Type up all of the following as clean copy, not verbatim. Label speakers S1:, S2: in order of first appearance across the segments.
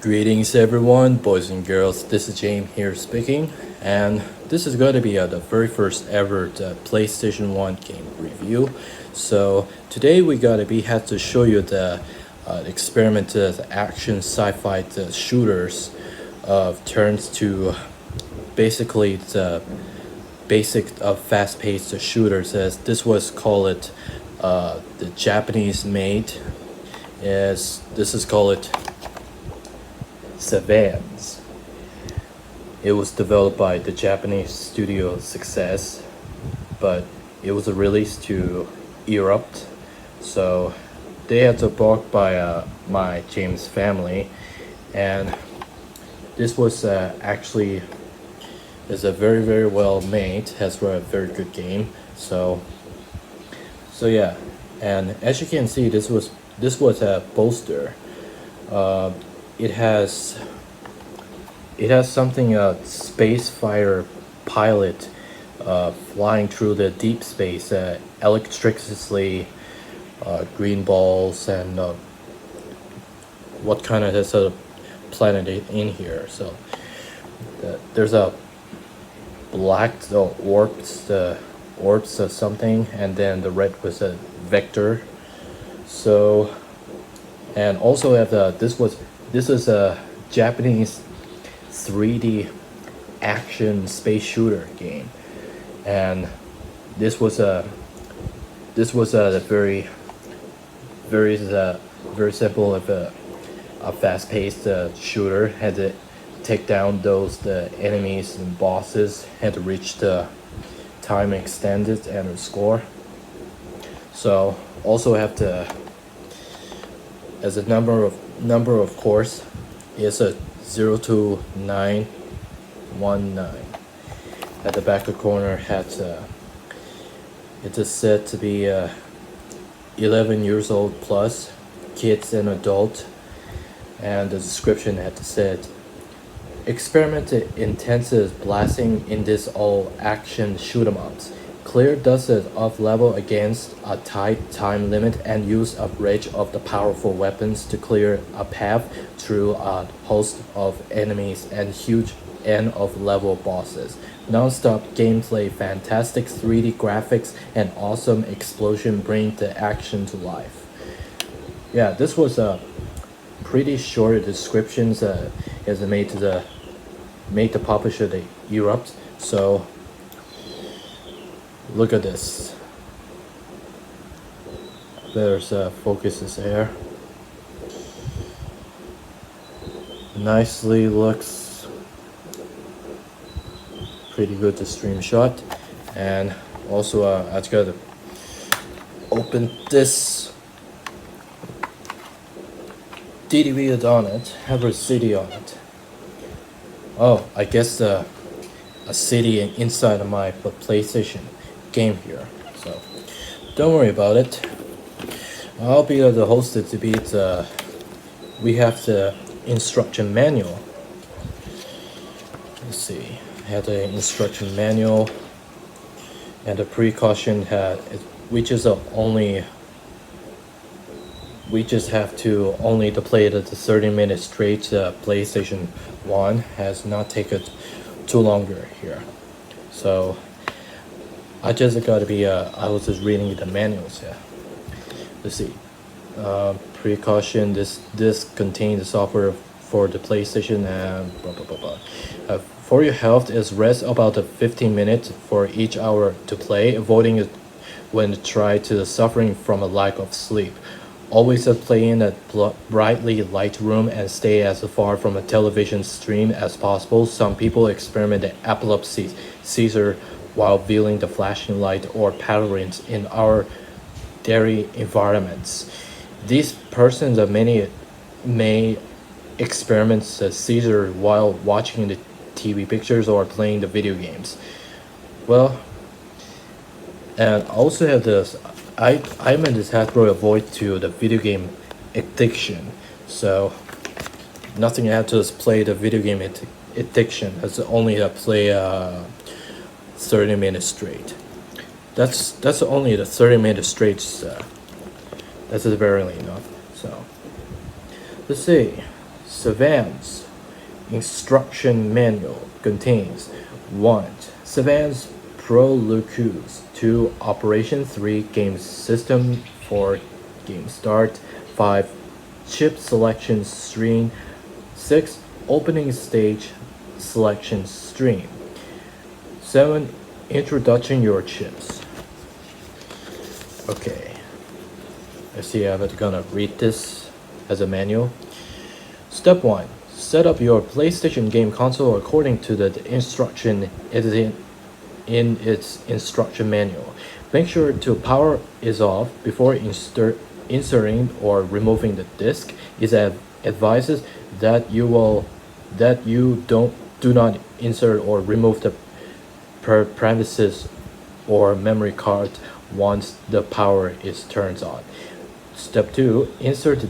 S1: Greetings everyone, boys and girls, this is James here speaking, and this is going to be the very first ever PlayStation 1 game review. So today we have to show you the experimental action sci-fi shooters turns to basically the basic of fast-paced shooters, as this was called the Japanese made, as this is called Sanvein. It was developed by the Japanese studio Success, but it was released to Europe, so they had to bought by my James family, and this was actually is a very well made, has a very good game. So yeah, and as you can see, this was a poster. It has something space fighter pilot flying through the deep space, electricity, green balls, and what kind of this planet in here. So there's a black orbs or something, and then the red was a vector. So, and also have this is a Japanese 3D action space shooter game, and this was a very simple of a fast-paced shooter. Had to take down the enemies and bosses, had to reach the time extended and score. So also have to, as a number of course, is a 02919. At the back of the corner has it is said to be 11 years old plus, kids and adult, and the description had said, experiment intensive blasting in this all action shoot 'em ups. Clear dozens of level against a tight time limit and use a range of the powerful weapons to clear a path through a host of enemies and huge end of level bosses. Non-stop gameplay, fantastic 3D graphics, and awesome explosion bring the action to life. Yeah, this was a pretty short descriptions as made the publisher the Europe. So look at this. There's focus is there. Nicely looks pretty good, the stream shot. And also I just gotta open this DVD on it, have a CD on it. Oh, I guess a CD inside of my PlayStation game here, so don't worry about it. I'll be the host to be the. We have the instruction manual. Let's see, I had the instruction manual and the precaution had, which is we just have to only to play the 30 minutes straight. PlayStation 1 has not taken too longer here, so I just gotta be I was just reading the manuals here. Let's see. Precaution, this contains the software for the PlayStation and blah blah blah blah. For your health, is rest about 15 minutes for each hour to play, avoiding it when try to suffering from a lack of sleep. Always play in a brightly light room and stay as far from a television stream as possible. Some people experiment epilepsy seizure while viewing the flashing light or patterns in our dairy environments. These persons may experiment seizure while watching the TV pictures or playing the video games. Well, and also have this. I'm in this Hasbro avoid to the video game addiction. So nothing I have to play the video game addiction. It's only to play 30 minutes straight. That's only the 30 minutes straight. That's barely enough. So let's see. Savant's instruction manual contains 1. Savant's Prolocus, 2. Operation 3 game system, 4. Game start, 5. Chip selection screen, 6. Opening stage selection screen, 7. Introduction your chips. Okay, let's see if I'm gonna read this as a manual. Step 1. Set up your PlayStation game console according to the instruction in its instruction manual. Make sure to power is off before inserting or removing the disc. It advises that you do not insert or remove the premises or memory card once the power is turned on. Step 2. Insert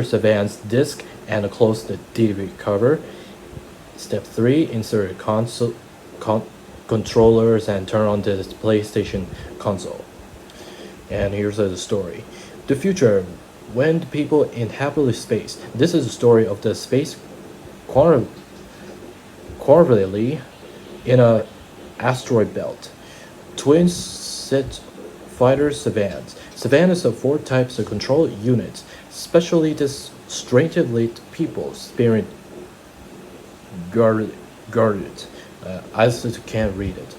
S1: Savant's disc and close the DVD cover. Step 3. Insert controllers and turn on the PlayStation console. And here's the story. The future, when people inhabit space. This is the story of the space quarterly in a asteroid belt. Twin set fighter Savant. Savant is of 4 types of control units, specially this strangely people spirit guarded. I just can't read it.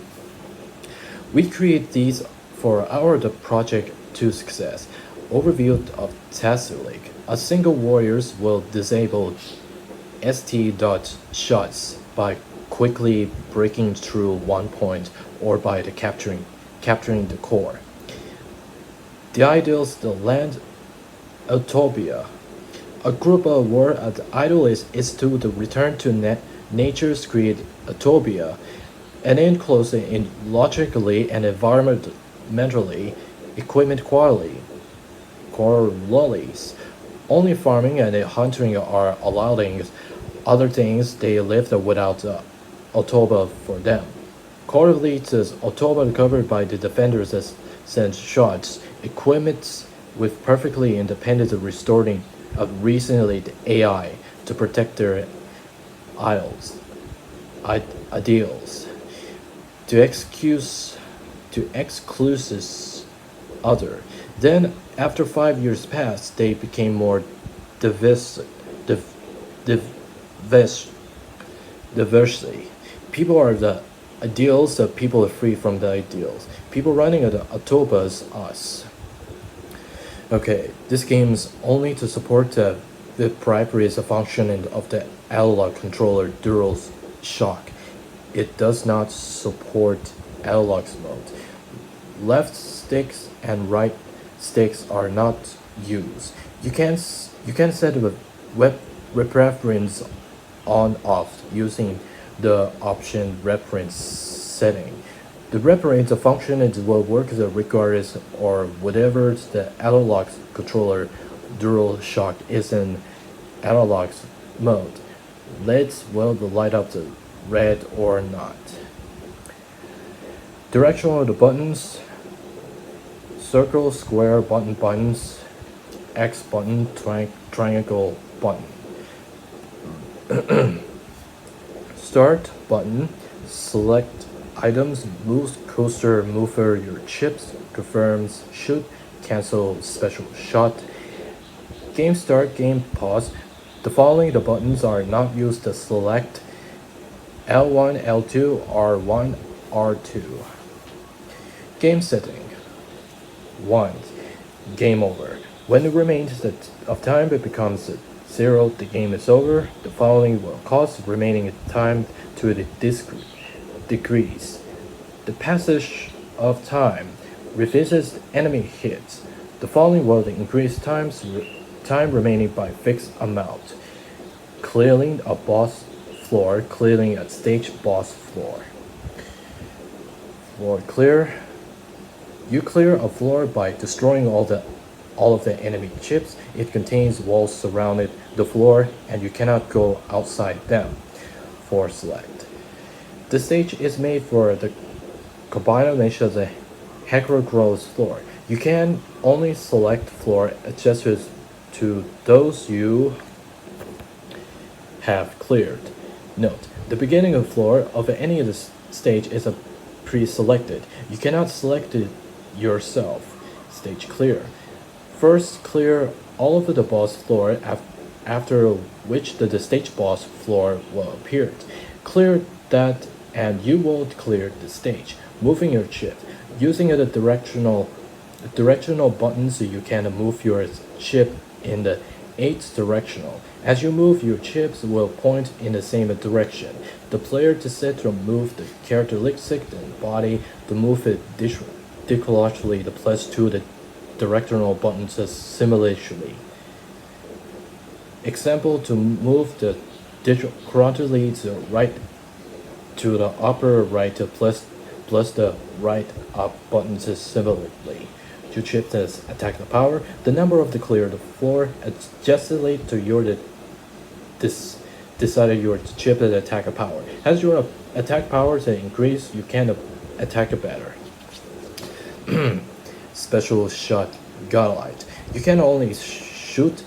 S1: We create these for the project to success. Overview of task link. A single warriors will disable ST shots by quickly breaking through one point or by the capturing the core. The ideals the land utopia. A group of war idealists to the return to nature's create utopia and enclose it in logically and environmentally equipment qualities. Only farming and hunting are allowed. Other things they live without utopia for them. Quarterly is utopia covered by the defenders as sent shots, equipment with perfectly independent restoring of recently AI to protect their ideals. To exclusive other. Then, after 5 years passed, they became more diversity. People are the ideals, the people are free from the ideals. People running the utopias, us. Okay, this game's only to support the proprietary functioning of the analog controller Dual Shock. It does not support analog mode. Left sticks and right sticks are not used. You can set the web reference on off using the option reference setting. The reference function will work regardless or whatever the analog controller Dual Shock is in analog mode. LEDs will light up the red or not. Direction of the buttons: circle, square buttons, X button, triangle button. Start button, select items, moves coaster, mover your chips, confirms, shoot, cancel special shot. Game start, game pause. The following the buttons are not used to select L1, L2, R1, R2. Game setting. 1. Game over. When the remains of time it becomes 0, the game is over. The following will cause remaining time to decrease. The passage of time revisits enemy hits. The following will increase time remaining by fixed amount. Clearing a boss floor, clearing a stage boss floor. Floor clear. You clear a floor by destroying all of the enemy chips. It contains walls surrounding the floor and you cannot go outside them. For select. The stage is made for the combination of the hacker grows floor. You can only select floor adjustments to those you path cleared. Note: the beginning of the floor of any of the stage is a pre-selected. You cannot select it yourself. Stage clear. First, clear all of the boss floor, after which the stage boss floor will appear. Clear that and you will clear the stage. Moving your chip. Using the directional buttons, you can move your chip in the 8th directional. As you move, your chips will point in the same direction. The player decides to move the characteristic and body to move it diagonally to plus 2 the directional buttons similarly. Example: to move the horizontally to right to the upper right to plus the right up buttons similarly. To chip this attack the power, the number of the cleared floor adjusted to your decided your chip that attack power. As your attack powers increase, you can attack better. Special shot godlight. You can only shoot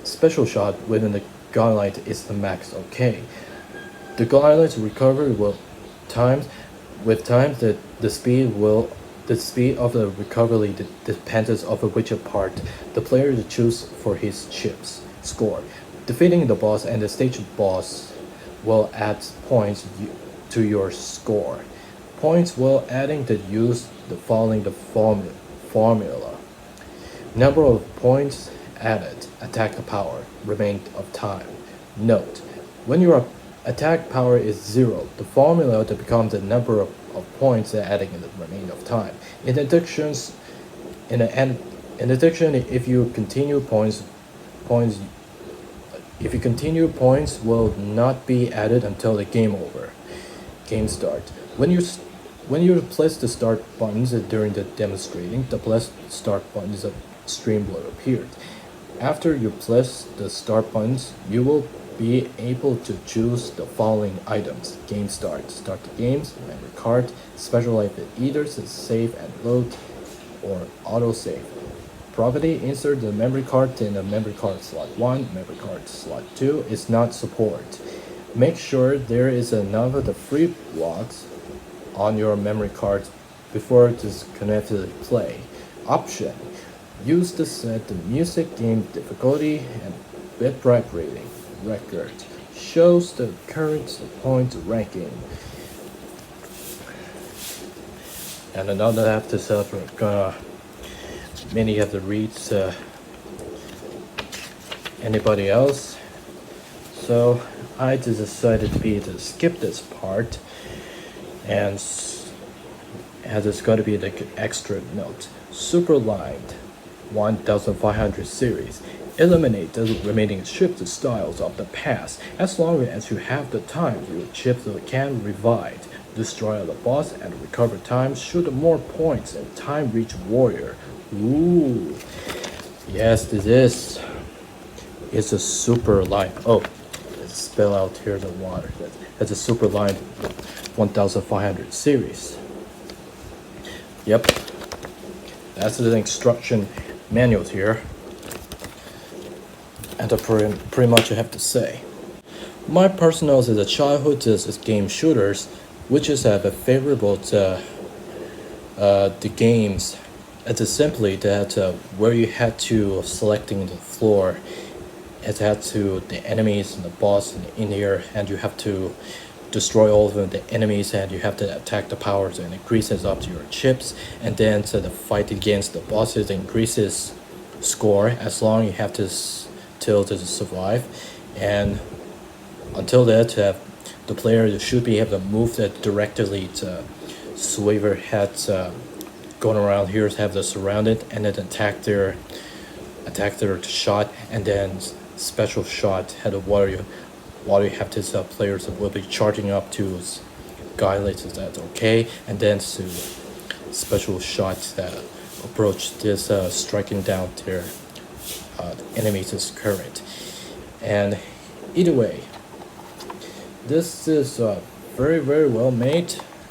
S1: special shot within the godlight is the max. Okay. The godlight's recovery will with time the speed of the recovery depends on which part the player chooses for his chips score. Defeating the boss and the stage boss will add points to your score. Points will adding the use the following the formula. Number of points added, attack power, remain of time. Note: when your attack power is 0, the formula to become the number of points adding in the remainder of time. In addition, if you continue points will not be added until the game over. Game start. When you press the start buttons during the demonstrating, the press start buttons stream will appear. After you press the start buttons, you will be able to choose the following items. Game start. Start the games, memory card, special life either save and load or auto save. Property: insert the memory card in the memory card slot 1, memory card slot 2 is not support. Make sure there is enough of the free blocks on your memory card before disconnected play. Option: use to set the music game difficulty and bitrate rating. Record shows the current point ranking. And another I have to set many have to read anybody else, so I just decided to skip this part, and as it's going to be the extra note. Superlined 1500 series. Eliminate the remaining chip styles of the past. As long as you have the time, your chips can revive. Destroy the boss and recover time. Shoot more points and time reach warrior. Ooh. Yes, this is a super line. Oh, let's spell out here the water. That's a super line 1500 series. Yep. That's the instruction manuals here. And pretty much I have to say. My personal is a childhood is game shooters, which is have a favorable to the games. It's simply that where you had to selecting the floor, it had to the enemies and the boss in here, and you have to destroy all of the enemies, and you have to attack the powers and increases up to your chips, and then the fight against the bosses increases score as long you have to till to survive, and until that the player should be able to move that directly to swaver heads going around here to have the surrounded, and then attack their shot, and then special shot had a water you have to players will be charging up to guidelines. Is that okay? And then to special shots that approach this striking down their enemies is current. And either way, this is very well made,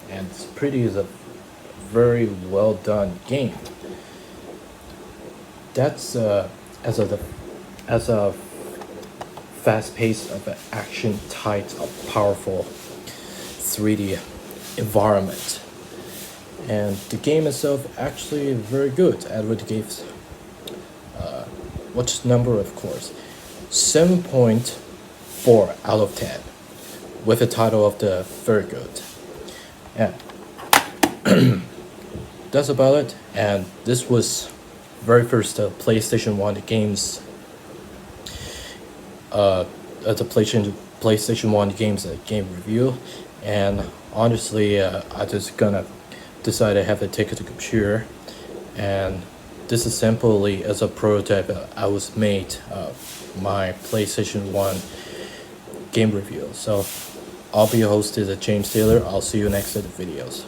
S1: and it's pretty is a very well done game. That's as a fast pace of an action tight, powerful 3D environment. And the game itself actually very good. Edward gives what's number, of course, 7.4 out of 10, with the title of the very good. Yeah, that's about it. And this was very first PlayStation 1 games. The PlayStation 1 games game review, and honestly, I just gonna decide I have to take it to computer, and this is simply as a prototype. I was made my PlayStation 1 game review. So I'll be your host is James Taylor. I'll see you next at the videos.